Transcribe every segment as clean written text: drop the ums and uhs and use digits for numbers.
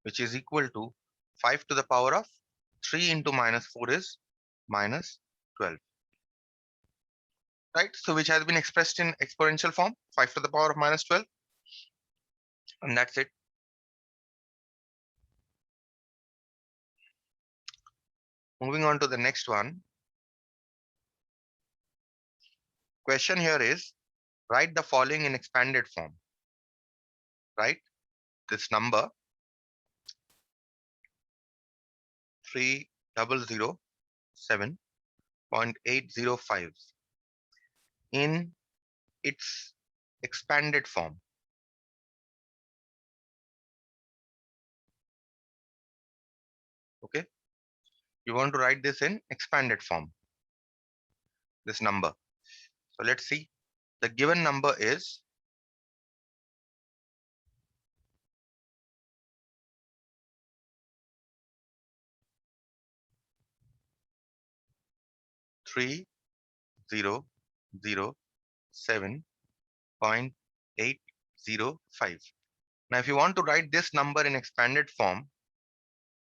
which is equal to 5 to the power of 3 into minus 4 is minus 12. Right? So which has been expressed in exponential form, 5 to the power of minus 12. And that's it. Moving on to the next one. Question here is, write the following in expanded form. Right? This number 3007.805 in its expanded form. Okay. You want to write this in expanded form, this number. So let's see. The given number is 3007.805. Now, if you want to write this number in expanded form,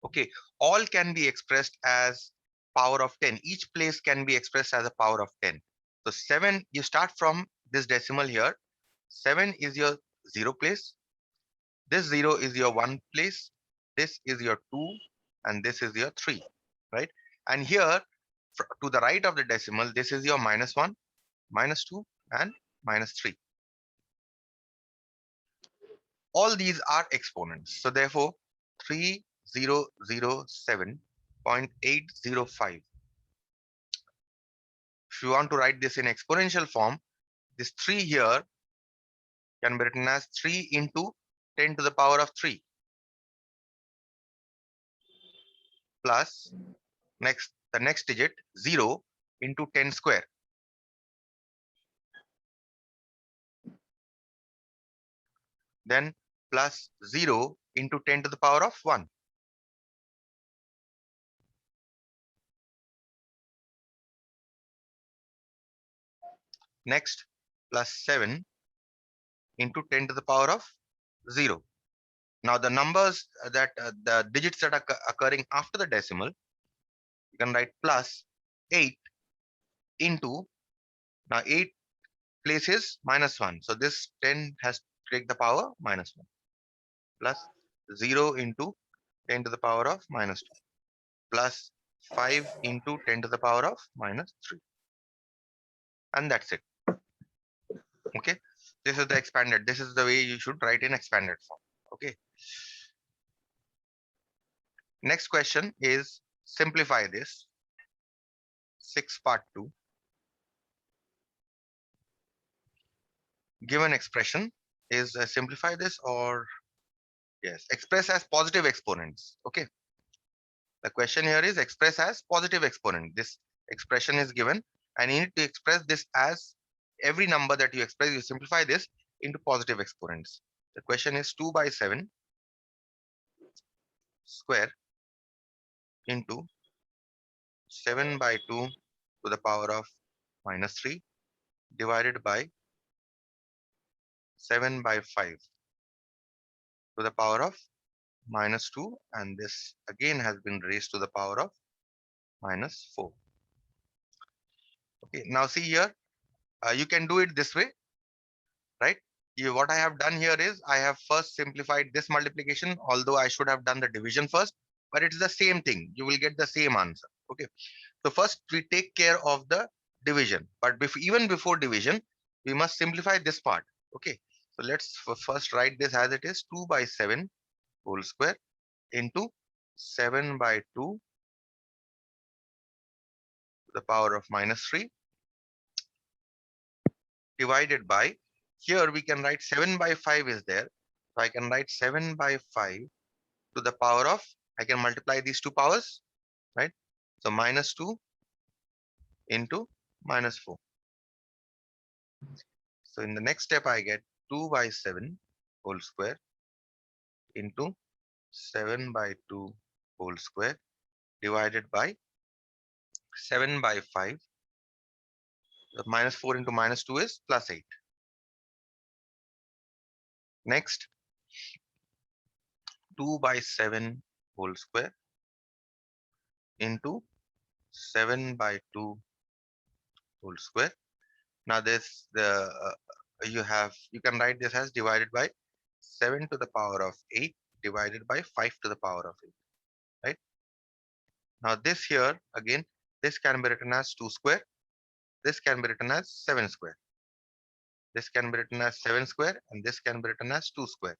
okay, all can be expressed as power of 10. Each place can be expressed as a power of 10. So 7, you start from this decimal here. 7 is your 0 place. This 0 is your 1 place. This is your 2. And this is your 3. Right? And here, to the right of the decimal, this is your minus 1, minus 2, and minus 3. All these are exponents. So therefore, 3007.805. If you want to write this in exponential form, this 3 here can be written as 3 into 10 to the power of 3 plus the next digit 0 into 10 square. Then plus 0 into 10 to the power of 1. Next, plus 7 into 10 to the power of 0. Now the numbers the digits that are occurring after the decimal, you can write plus 8 into, now 8 places minus 1. So this 10 has to take the power minus 1 plus 0 into 10 to the power of minus 2 plus 5 into 10 to the power of minus 3. And that's it. Okay. This is the expanded. This is the way you should write in expanded form. Okay. Next question is simplify this. 6 part 2. Given expression is simplify this, or yes, express as positive exponents. Okay. The question here is express as positive exponent. This expression is given and you need to express this as every number that you express, you simplify this into positive exponents. The question is 2 by 7 square into 7 by 2 to the power of minus 3 divided by 7 by 5 to the power of minus 2, and this again has been raised to the power of minus 4. Okay, now see here, you can do it this way, right? What I have done here is I have first simplified this multiplication, although I should have done the division first, but it's the same thing. You will get the same answer. Okay. So first we take care of the division, but even before division, we must simplify this part. Okay. So let's first write this as it is: 2 by 7 whole square into 7 by 2 to the power of minus 3 divided by, here we can write 7 by 5 is there. So I can write 7 by 5 to the power of, I can multiply these two powers, right? So minus 2 into minus 4. So in the next step, I get 2 by 7 whole square into 7 by 2 whole square divided by 7 by 5. The minus 4 into minus 2 is plus 8. Next, 2 by 7 whole square into 7 by 2 whole square. Now this you can write this as divided by 7 to the power of 8 divided by 5 to the power of 8, right? Now this here again, this can be written as 2 square, this can be written as 7 square, this can be written as 7 square, and this can be written as 2 square.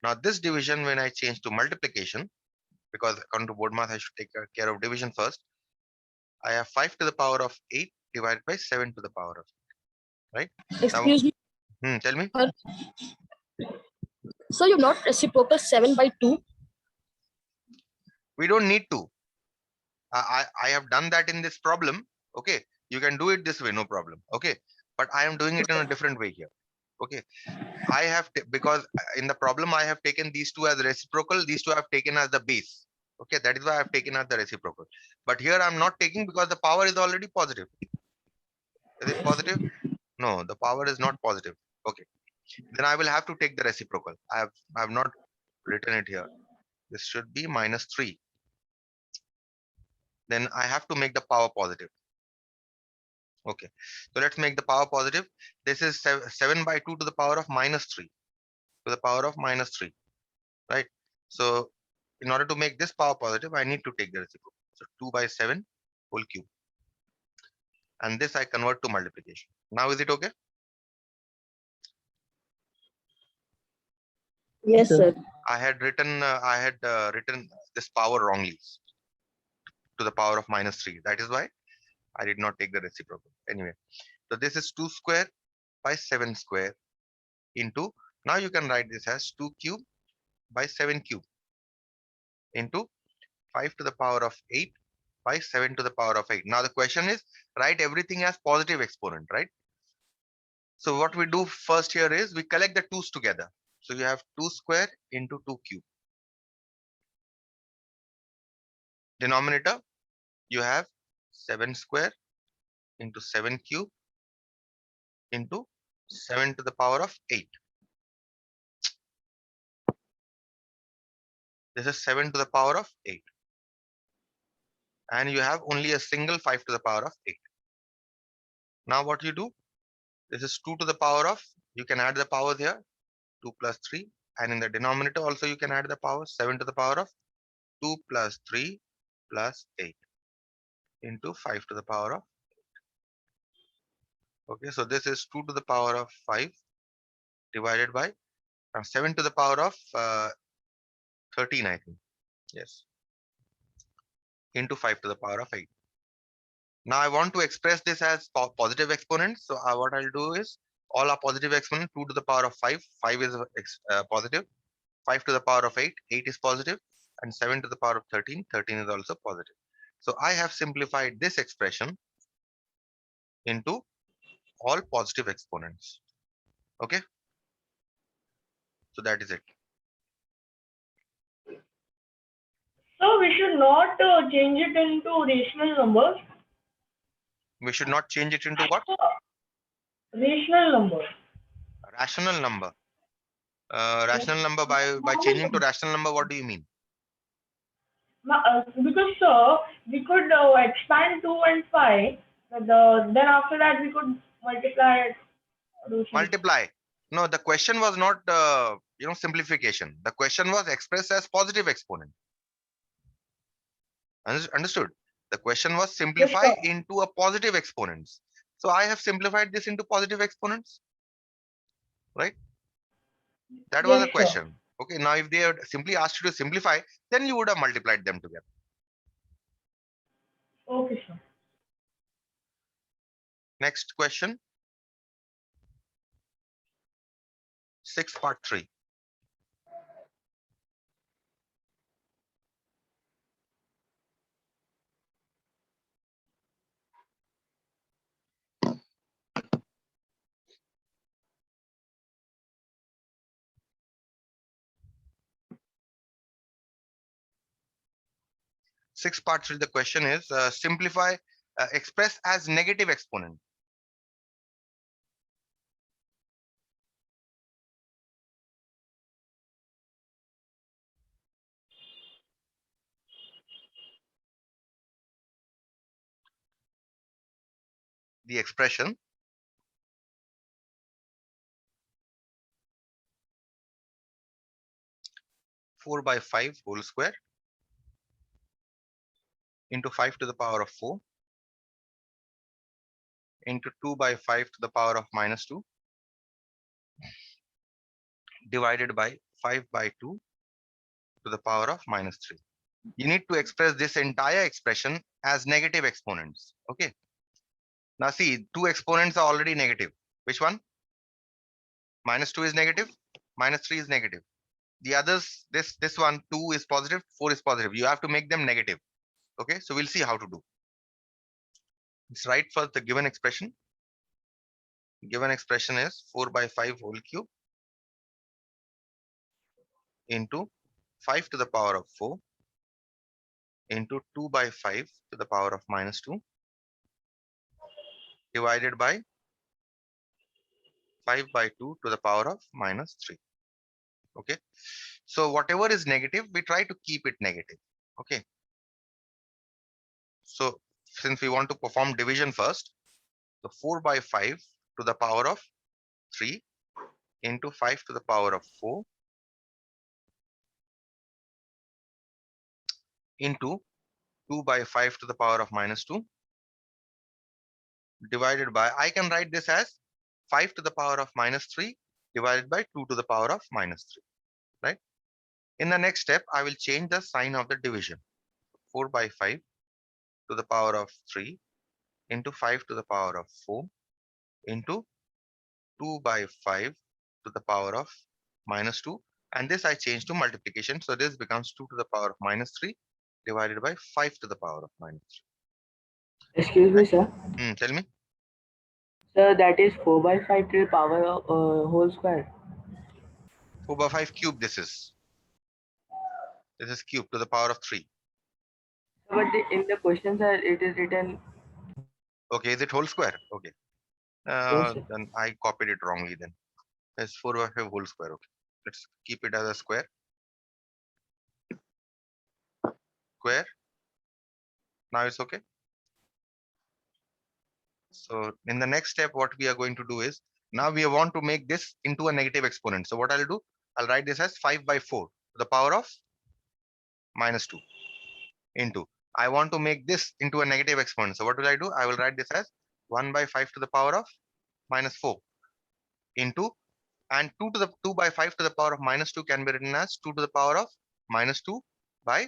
Now this division, when I change to multiplication, because according to board math I should take care of division first, I have 5 to the power of 8 divided by 7 to the power of 8, right? Now, Excuse me, tell me. sir. So you not reciprocal 7 by 2? We don't need to. I have done that in this problem. Okay, you can do it this way, no problem. Okay, but I am doing it in a different way here. Okay, I have because in the problem I have taken these two as reciprocal. These two I have taken as the base. Okay, that is why I have taken as the reciprocal. But here I'm not taking because the power is already positive. Is it positive? No, the power is not positive. Okay, then I will have to take the reciprocal. I have not written it here. This should be -3. Then I have to make the power positive. Okay, so let's make the power positive. This is 7 by 2 to the power of -3 to the power of -3, right? So in order to make this power positive, I need to take the reciprocal. So 2 by 7 whole cube. And this I convert to multiplication. Now is it okay? Yes, sir. I had written this power wrongly to the power of -3. That is why I did not take the reciprocal. Anyway, so this is 2 square by 7 square into, now you can write this as 2 cube by 7 cube into 5 to the power of 8 by 7 to the power of 8. Now the question is, write everything as positive exponent, right? So what we do first here is we collect the 2's together. So you have 2 square into 2 cube. Denominator, you have 7 square into 7 cube into 7 to the power of 8. This is 7 to the power of 8. And you have only a single 5 to the power of 8. Now what you do, this is 2 to the power of, you can add the power here, 2 plus 3. And in the denominator also you can add the power, 7 to the power of 2 plus 3 plus 8 into 5 to the power of. Okay, so this is 2 to the power of 5 divided by 7 to the power of 13, I think. Yes. Into 5 to the power of 8. Now I want to express this as positive exponents. So what I'll do is all are positive exponents. 2 to the power of 5. 5 is positive. 5 to the power of 8. 8 is positive. And 7 to the power of 13. 13 is also positive. So I have simplified this expression into all positive exponents. Okay. So that is it. So we should not change it into rational numbers. We should not change it into what? Rational numbers. Rational number. Yes. Rational number, by changing to rational number, what do you mean? Because we could expand 2 and 5. Then after that we could multiply it. Multiply. No, the question was not simplification. The question was expressed as positive exponent. Understood? The question was simplify Yes, into a positive exponents. So I have simplified this into positive exponents, right? That was the yes, sir. question. Okay, now if they had simply asked you to simplify, then you would have multiplied them together. Okay, sir. Next question. 6 part 3. Six part 3, the question is simplify, express as negative exponent. the expression four by 5 whole square into 5 to the power of 4 into 2 by 5 to the power of minus 2 divided by 5 by 2 to the power of minus 3. You need to express this entire expression as negative exponents. Okay. Now see, two exponents are already negative. Which one? Minus 2 is negative, minus 3 is negative. The others, this one, 2 is positive, 4 is positive. You have to make them negative. Okay, so we'll see how to do. Let's write first the given expression. Given expression is 4 by 5 whole cube into 5 to the power of 4 into 2 by 5 to the power of minus 2 divided by 5 by 2 to the power of minus 3. Okay, so whatever is negative, we try to keep it negative. Okay, so since we want to perform division first, so 4 by 5 to the power of 3 into 5 to the power of 4 into 2 by 5 to the power of minus 2 divided by, I can write this as 5 to the power of minus 3 divided by 2 to the power of minus 3, right? In the next step, I will change the sign of the division. 4 by 5 to the power of 3 into 5 to the power of 4 into 2 by 5 to the power of minus 2. And this I change to multiplication. So this becomes 2 to the power of minus 3 divided by 5 to the power of minus 3. Excuse me, sir. Tell me. Sir, that is 4 by 5 to the power of whole square. 4 by 5 cube this is. This is cube to the power of 3. But in the question, sir, it is written. Okay, is it whole square? Okay. Yes, sir. Then I copied it wrongly then. It's 4 by 5 whole square. Okay. Let's keep it as a square. Square. Now it's okay. So in the next step, what we are going to do is, now we want to make this into a negative exponent. So what I'll do, I'll write this as 5 by 4 to the power of minus 2 into, I want to make this into a negative exponent. So what will I do? I will write this as 1 by 5 to the power of minus 4 into, and 2 by 5 to the power of minus 2 can be written as 2 to the power of minus 2 by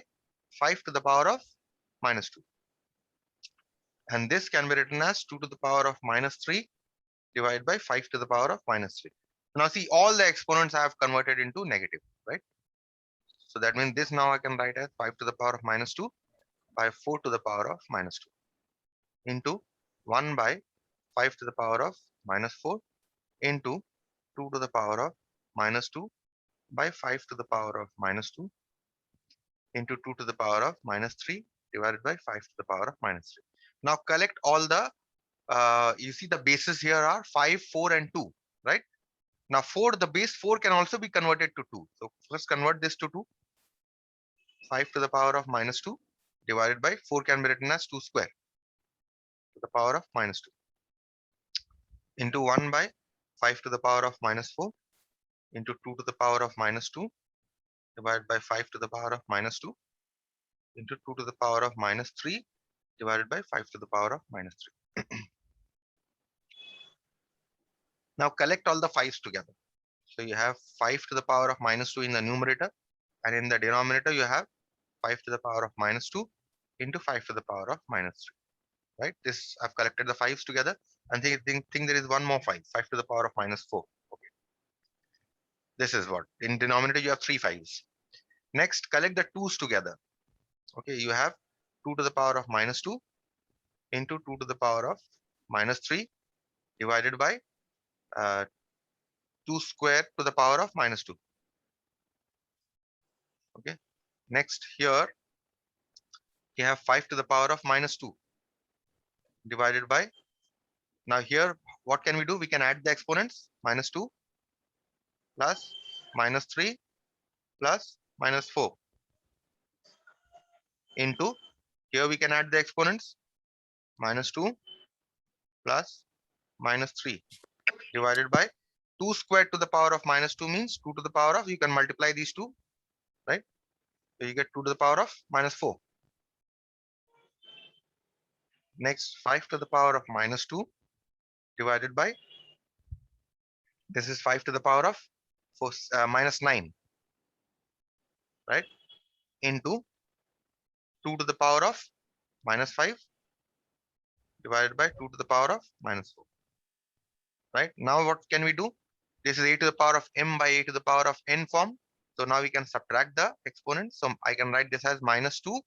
5 to the power of minus 2. And this can be written as 2 to the power of minus 3 divided by 5 to the power of minus 3. Now see, all the exponents I have converted into negative, right? So that means this now I can write as 5 to the power of minus 2 by 4 to the power of minus 2 into 1 by 5 to the power of minus 4 into 2 to the power of minus 2 by 5 to the power of minus 2 into 2 to the power of minus 3 divided by 5 to the power of minus 3. Now collect all the, you see the bases here are 5, 4 and 2, right? Now 4, the base 4 can also be converted to 2. So first convert this to 2. 5 to the power of minus 2 divided by 4 can be written as 2 square to the power of minus 2 into 1 by 5 to the power of minus 4 into 2 to the power of minus 2 divided by 5 to the power of minus 2 into 2 to the power of minus 3 divided by 5 to the power of minus 3. Now collect all the 5s together. So you have 5 to the power of minus 2 in the numerator, and in the denominator you have 5 to the power of minus 2 into 5 to the power of minus 3. Right? This I've collected the 5s together, and think there is one more 5 to the power of minus 4. Okay. This is what in denominator you have 3 5s. Next, collect the 2s together. Okay, you have 2 to the power of minus 2 into 2 to the power of minus 3 divided by 2 square to the power of minus 2. Okay. Next, here you have 5 to the power of minus 2 divided by, now here what can we do? We can add the exponents, minus 2 plus minus 3 plus minus 4 into, here we can add the exponents, minus 2 plus minus 3 divided by 2 squared to the power of minus 2 means 2 to the power of, you can multiply these two, right? So you get 2 to the power of minus 4. Next, 5 to the power of minus 2 divided by, this is 5 to the power of minus 9, right? Into 2 to the power of minus 5 divided by 2 to the power of minus 4. Right? Now what can we do? This is a to the power of m by a to the power of n form. So now we can subtract the exponents. So I can write this as minus 2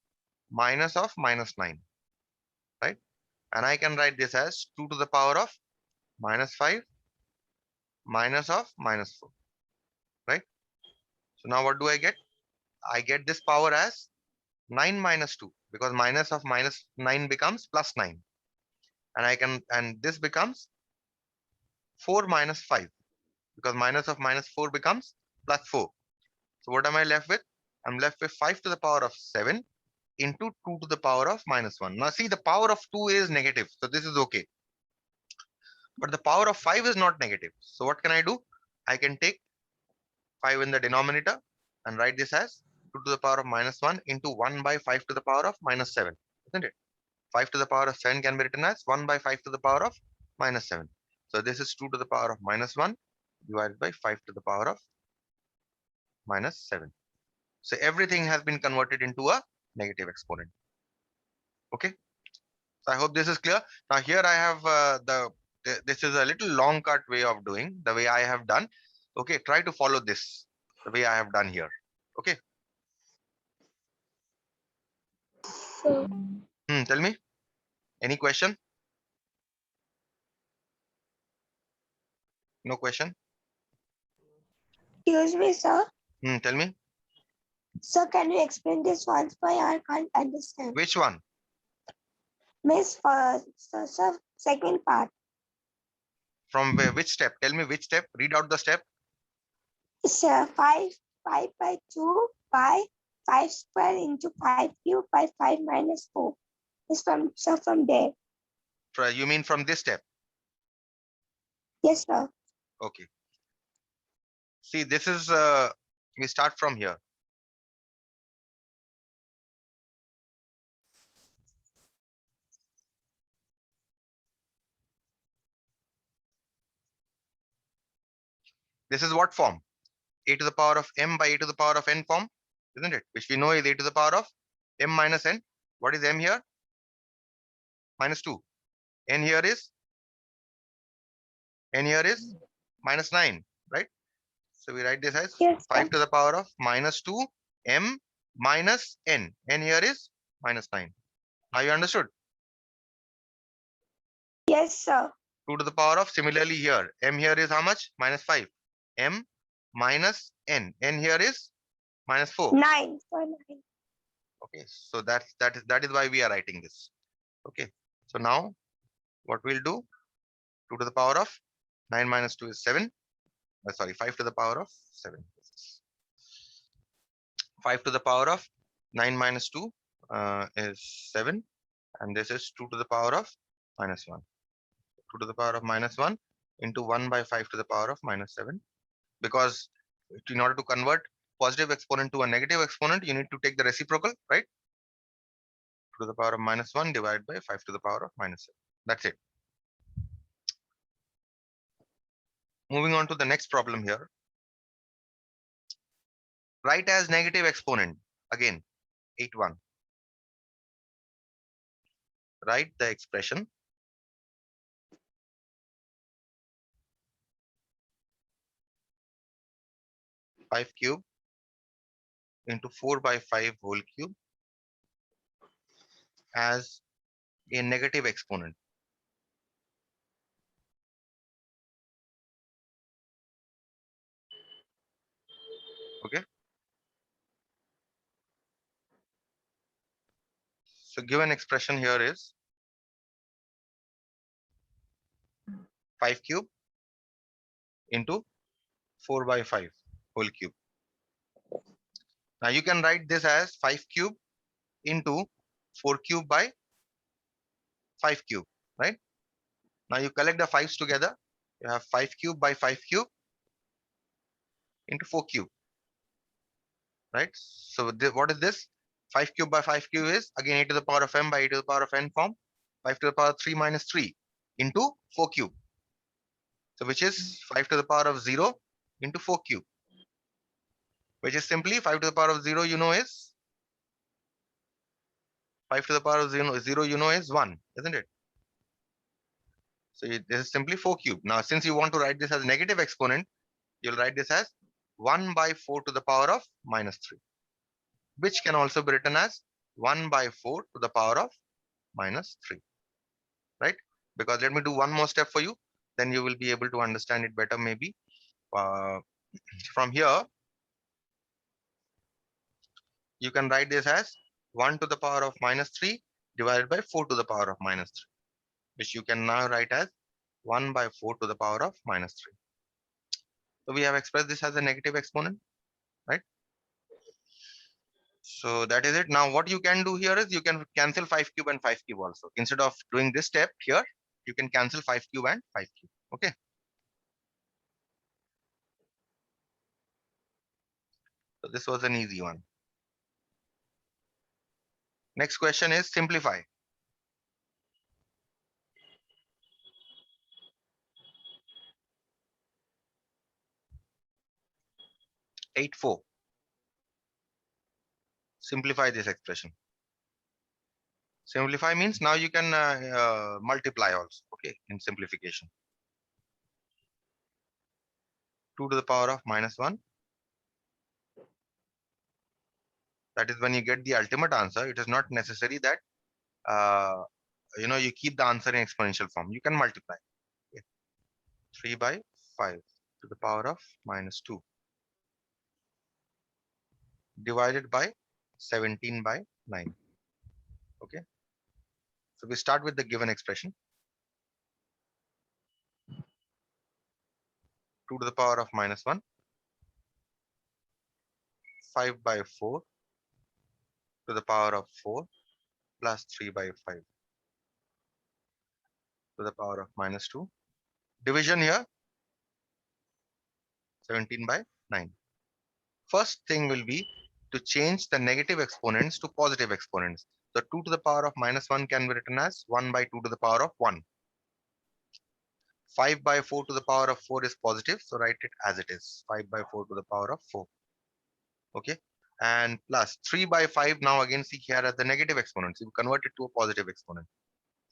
minus of minus 9. Right? And I can write this as 2 to the power of minus 5 minus of minus 4. Right? So now what do I get? I get this power as 9 minus 2, because minus of minus 9 becomes plus 9. And this becomes 4 minus 5, because minus of minus 4 becomes plus 4. So what am I left with? I'm left with 5 to the power of 7 into 2 to the power of minus 1. Now see, the power of 2 is negative, so this is okay. But the power of 5 is not negative. So what can I do? I can take 5 in the denominator and write this as 2 to the power of minus 1 into 1 by 5 to the power of minus 7, isn't it? 5 to the power of 7 can be written as 1 by 5 to the power of minus 7. So this is 2 to the power of minus 1 divided by 5 to the power of minus 7. So everything has been converted into a negative exponent. Okay. So I hope this is clear. Now here I have this is a little long cut way of doing the way I have done. Okay. Try to follow this the way I have done here. Okay. So, Tell me. Any question? No question? Excuse me, sir. Tell me. Sir, can you explain this once more? I can't understand. Which one? Miss, sir, second part. From where? Which step? Tell me which step. Read out the step. Sir, 5 by 2 by 5 square into 5 cube by 5 minus 4. Is from there. You mean from this step? Yes, sir. Okay. See, this is we start from here. This is what form? A to the power of m by a to the power of n form, isn't it? Which we know is a to the power of m minus n. What is m here? Minus 2. N here is minus 9, right? So we write this as Yes, 5 sir. to the power of minus 2 m minus n. N here is minus 9. Now you understood? Yes, sir. 2 to the power of, similarly here, m here is how much? Minus 5. M minus n. N here is minus 4. 9. Sir, 9. Okay, so that is why we are writing this. Okay, so now what we'll do, 2 to the power of 9 minus 2 is 7. Sorry, 5 to the power of 7. 5 to the power of 9 minus 2 is 7, and this is 2 to the power of minus 1. 2 to the power of minus 1 into 1 by 5 to the power of minus 7. Because in order to convert positive exponent to a negative exponent, you need to take the reciprocal, right? 2 to the power of minus 1 divided by 5 to the power of minus 7. That's it. Moving on to the next problem here. Write as negative exponent. Again, 8-1. Write the expression five cube into 4 by 5 whole cube as a negative exponent. Okay. So given expression here is 5 cube into 4 by 5 whole cube. Now you can write this as 5 cube into 4 cube by 5 cube, right? Now you collect the 5s together. You have 5 cube by 5 cube into 4 cube, right? So what is this? 5 cube by 5 cube is again a to the power of m by a to the power of n form. 5 to the power of 3 minus 3 into 4 cube. So which is 5 to the power of 0 into 4 cube, which is simply 5 to the power of 0, you know, is 5 to the power of 0, you know, is 1, isn't it? So this is simply 4 cube. Now, since you want to write this as negative exponent, you'll write this as 1 by 4 to the power of minus 3, which can also be written as 1 by 4 to the power of minus 3, right? Because let me do one more step for you, then you will be able to understand it better maybe. From here, you can write this as 1 to the power of minus 3 divided by 4 to the power of minus 3, which you can now write as 1 by 4 to the power of minus 3. So we have expressed this as a negative exponent, right? So that is it. Now what you can do here is you can cancel 5 cube and 5 cube also. Instead of doing this step here, you can cancel 5 cube and 5 cube. Okay. So this was an easy one. Next question is simplify. Eight four. Simplify this expression. Simplify means now you can multiply also. Okay, in simplification. 2 to the power of minus 1. That is when you get the ultimate answer. It is not necessary that you keep the answer in exponential form. You can multiply. Okay. 3 by 5 to the power of minus 2 divided by 17 by 9. Okay. So we start with the given expression. 2 to the power of minus 1. 5 by 4 to the power of 4 plus 3 by 5 to the power of minus 2. Division here, 17 by 9. First thing will be to change the negative exponents to positive exponents. So 2 to the power of minus 1 can be written as 1 by 2 to the power of 1. 5 by 4 to the power of 4 is positive, so write it as it is. 5 by 4 to the power of 4. Okay. And plus 3 by 5, now again see here as the negative exponent. So you convert it to a positive exponent.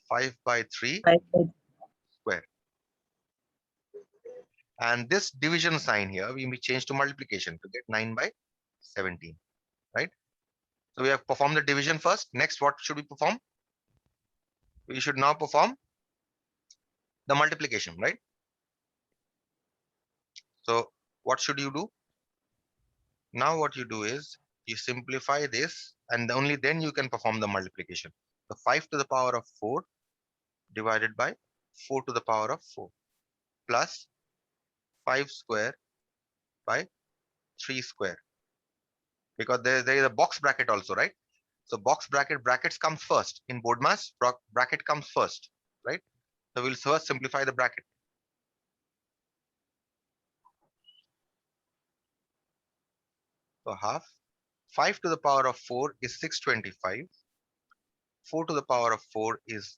5 by 3 square. And this division sign here, we may change to multiplication to get 9 by 17, right? So we have performed the division first. Next, what should we perform? We should now perform the multiplication, right? So what should you do? Now what you do is you simplify this and only then you can perform the multiplication. So 5 to the power of 4 divided by 4 to the power of 4 plus 5 square by 3 square. Because there is a box bracket also, right? So box brackets comes first. In BODMAS, bracket comes first, right? So we'll first simplify the bracket. So half 5 to the power of 4 is 625. 4 to the power of 4 is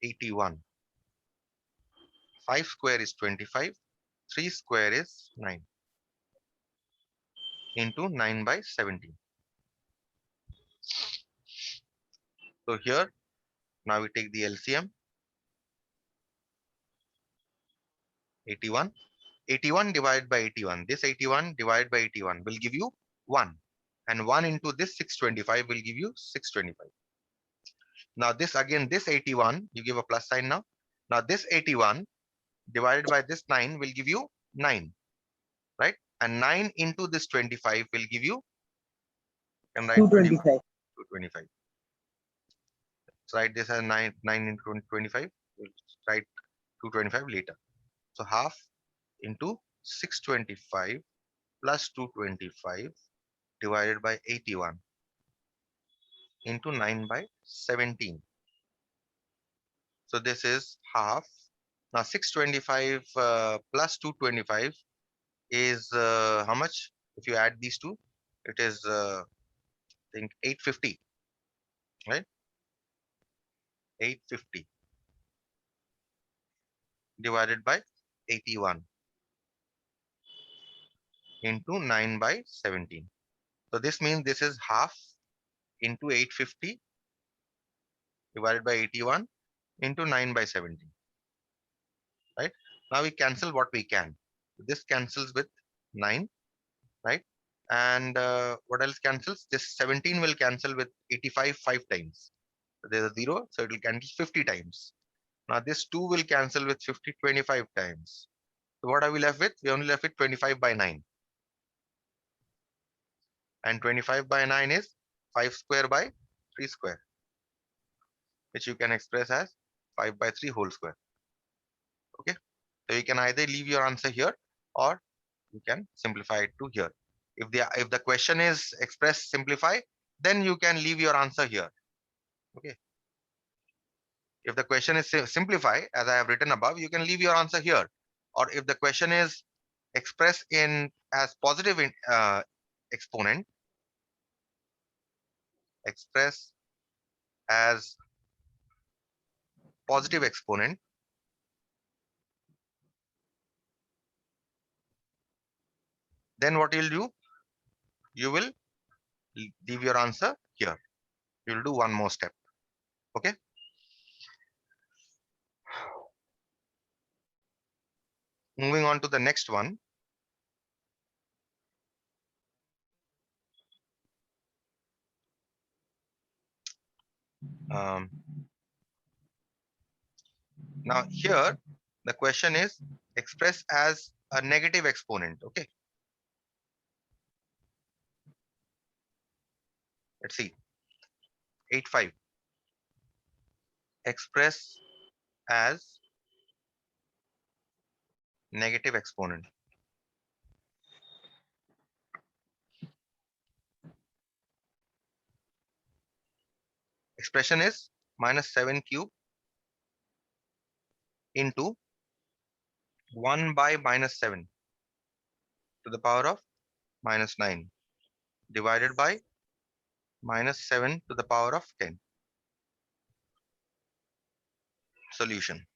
81. 5 square is 25. 3 square is 9 into 9 by 17. So here, now we take the LCM. 81. 81 divided by 81. This 81 divided by 81 will give you 1. And 1 into this 625 will give you 625. Now this again, this 81, you give a plus sign now. Now this 81 divided by this 9 will give you 9, right? And 9 into this 25 will give you, can write 225. 225. So write this as 9 into 25. We'll write 225 later. So half into 625 plus 225 divided by 81 into 9 by 17. So this is half. Now 625 plus 225 is how much? If you add these two, it is I think 850, right? 850 divided by 81 into 9 by 17. So this means this is half into 850 divided by 81 into 9 by 17, right? Now we cancel what we can. This cancels with 9, right? And what else cancels? This 17 will cancel with 85 5 times. So there's a 0, so it will cancel 50 times. Now this 2 will cancel with 50 25 times. So what are we left with? We only left with 25 by 9. And 25 by 9 is 5 square by 3 square, which you can express as 5 by 3 whole square. Okay. So you can either leave your answer here or you can simplify it to here. If the question is express simplify, then you can leave your answer here. Okay. If the question is simplify, as I have written above, you can leave your answer here. Or if the question is express in as positive exponent, express as positive exponent, then what you'll do? You will leave your answer here. You'll do one more step. Okay. Moving on to the next one. Now here, the question is expressed as a negative exponent. Okay. Let's see. 85. Express as negative exponent. Expression is minus 7 cube into 1 by minus 7 to the power of minus 9 divided by minus 7 to the power of 10. Solution.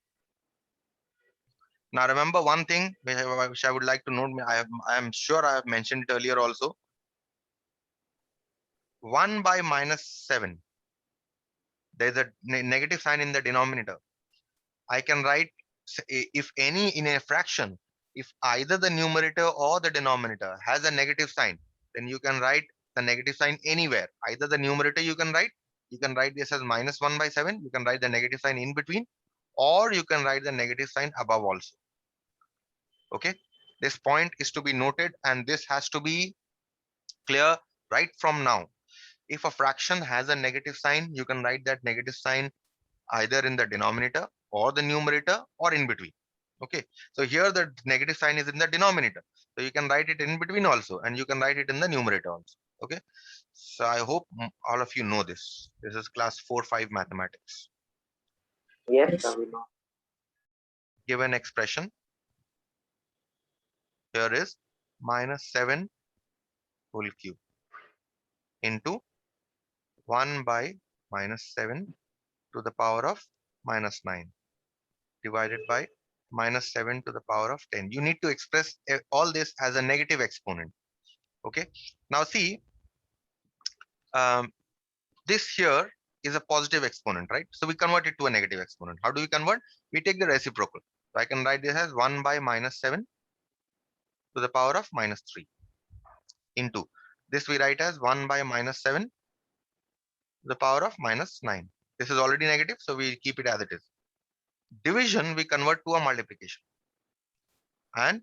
Now remember one thing which I would like to note. I am sure I have mentioned it earlier also. 1 by minus 7. There is a negative sign in the denominator. I can write, if any in a fraction, if either the numerator or the denominator has a negative sign, then you can write the negative sign anywhere. Either the numerator you can write this as minus 1 by 7. You can write the negative sign in between, or you can write the negative sign above also. Okay. This point is to be noted, and this has to be clear right from now. If a fraction has a negative sign, you can write that negative sign either in the denominator or the numerator or in between. Okay. So here the negative sign is in the denominator. So you can write it in between also, and you can write it in the numerator also. Okay. So I hope all of you know this. This is class 4-5 mathematics. Yes, sir, we know. Given expression here is minus 7 whole cube into 1 by minus 7 to the power of minus 9 divided by minus 7 to the power of 10. You need to express all this as a negative exponent. Okay. Now see, this here is a positive exponent, right? So we convert it to a negative exponent. How do we convert? We take the reciprocal. So I can write this as 1 by minus 7 to the power of minus 3 into this we write as 1 by minus 7 to the power of minus 9. This is already negative, so we keep it as it is. Division we convert to a multiplication and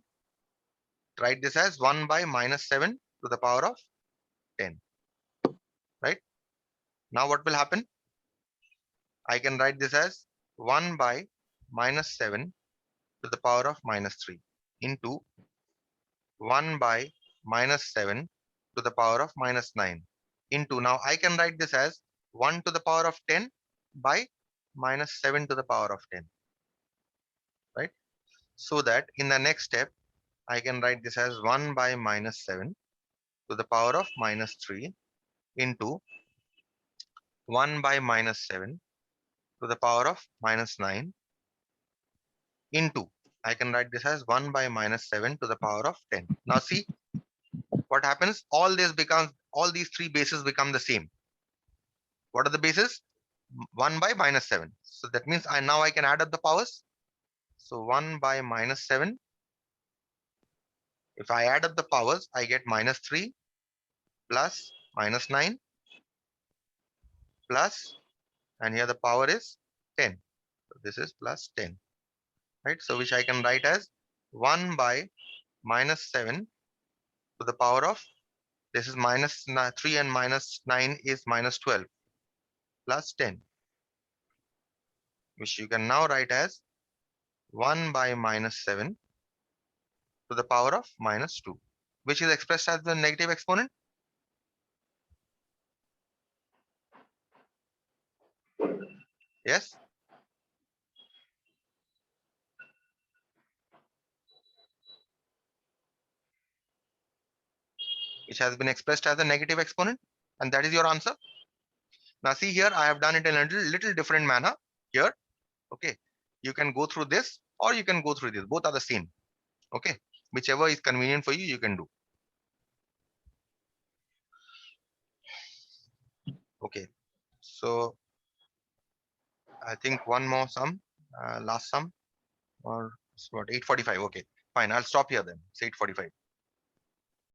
write this as 1 by minus 7 to the power of 10. Right? Now what will happen? I can write this as 1 by minus 7 to the power of minus 3 into 1 by minus 7 to the power of minus 9 into, now I can write this as 1 to the power of 10 by minus 7 to the power of 10, right? So that in the next step, I can write this as 1 by minus 7 to the power of minus 3 into 1 by minus 7 to the power of minus 9 into, I can write this as 1 by minus 7 to the power of 10. Now see what happens. All these three bases become the same. What are the bases? 1 by minus 7. So that means now I can add up the powers. So 1 by minus 7. If I add up the powers, I get minus 3 plus minus 9 plus, and here the power is 10. So this is plus 10, right? So which I can write as 1 by minus 7 to the power of, this is minus 3 and minus 9 is minus 12 plus 10, which you can now write as 1 by minus 7 to the power of minus 2, which is expressed as the negative exponent. Yes. Which has been expressed as a negative exponent, and that is your answer. Now see here, I have done it in a little different manner here. Okay, you can go through this or you can go through this. Both are the same. Okay, whichever is convenient for you, you can do. Okay, so I think one more sum, last sum, or it's what, 8:45. Okay, fine. I'll stop here then. It's 8:45.